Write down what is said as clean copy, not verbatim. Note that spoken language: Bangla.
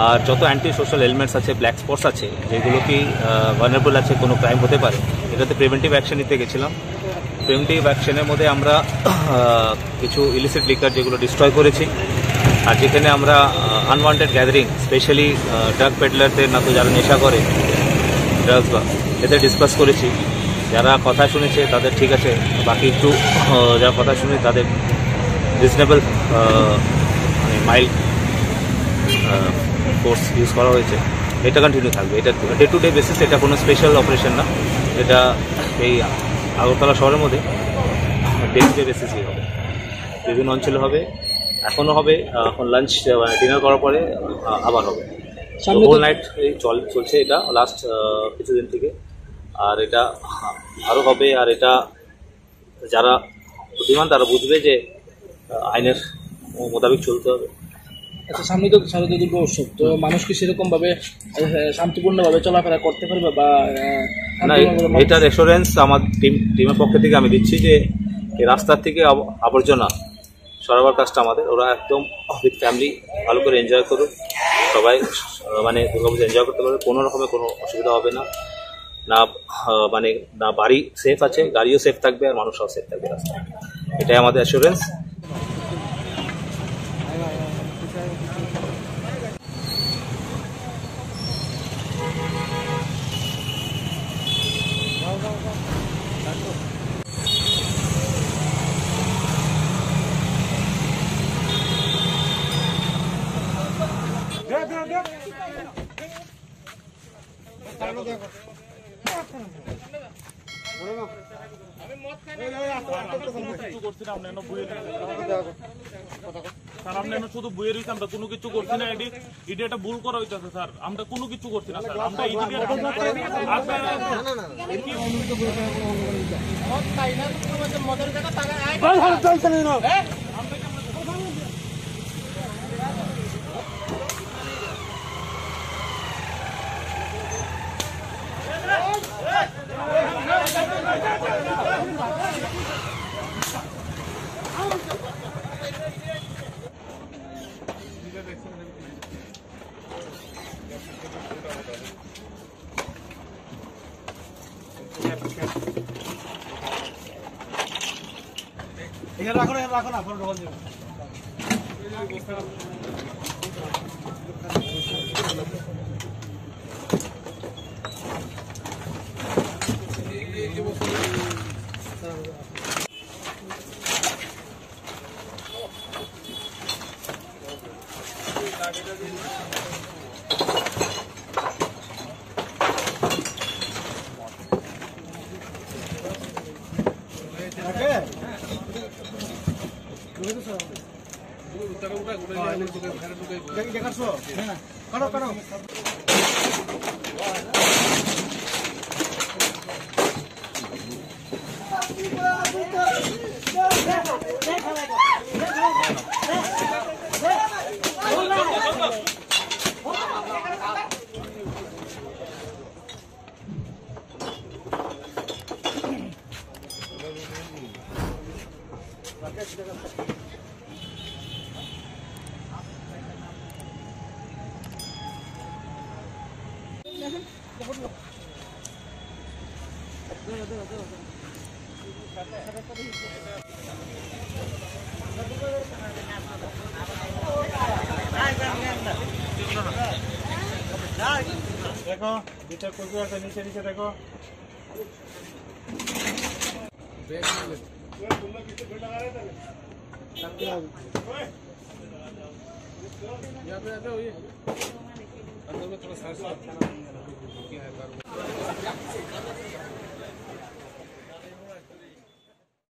আর যত অ্যান্টি সোশ্যাল এলিমেন্টস আছে, ব্ল্যাক স্পটস আছে, যেগুলো কি ভালনারেবল আছে, কোনো ক্রাইম হতে পারে, এটাতে প্রিভেন্টিভ অ্যাকশন নিতে গেছিলাম। প্রিভেন্টিভ অ্যাকশনের মধ্যে আমরা কিছু ইলিসিট লিকার যেগুলো ডিস্ট্রয় করেছি, আর যেখানে আমরা আনওয়ান্টেড গ্যাদারিং, স্পেশালি ড্রাগ পেডলারদের না তো যারা নেশা করে ড্রাগস বা এদের ডিসকাস করেছি। যারা কথা শুনেছে তাদের ঠিক আছে, বাকি একটু যারা কথা শুনে তাদের রিজনেবল মানে মাইল্ড ফোর্স ইউজ করা হয়েছে। এটা কন্টিনিউ থাকবে, এটা ডে টু ডে বেসিস, এটা কোনো স্পেশাল অপারেশন না, এটা এই আগরতলা শহরের মধ্যে ডে টু ডে বেসিসই হবে, বিভিন্ন অঞ্চলে হবে, এখনও হবে, এখন লাঞ্চ ডিনার করার পরে আবার হবে। হোল নাইট এই চলছে এটা লাস্ট কিছুদিন থেকে, আর এটা আরও হবে। আর এটা যারা বুদ্ধিমান তারা বুঝবে যে আইনের মোতাবেক চলতে হবে। আচ্ছা, সামনে তো শারদীয় দুর্গা উৎসব, তো মানুষ কি সেরকমভাবে শান্তিপূর্ণভাবে চলাফেরা করতে পারবে বা না? এটার অ্যাসুরেন্স আমার টিমের পক্ষ থেকে আমি দিচ্ছি যে এই রাস্তার থেকে আবর্জনা সরাবার কাজটা আমাদের, ওরা একদম উইথ ফ্যামিলি ভালো করে এনজয় করুক, সবাই মানে দুর্গাপুজো এনজয় করতে পারবে, কোনো রকমের কোনো অসুবিধা হবে না। না মানে না বাড়ি সেফ আছে, গাড়িও সেফ থাকবে, আর মানুষও সেফ থাকবে রাস্তায়, এটাই আমাদের অ্যাসুরেন্স। স্যার আমরা শুধু বইয়ে রয়েছি, আমরা কোনো কিছু করছি না, এটা একটা ভুল করা হইতেছে স্যার, আমরা কোনো কিছু করছি না স্যার, আমরা রাখো না ফোন ঢোকান দেবে। देखो भीतर कुछ नीचे नीचे देखो थोड़ा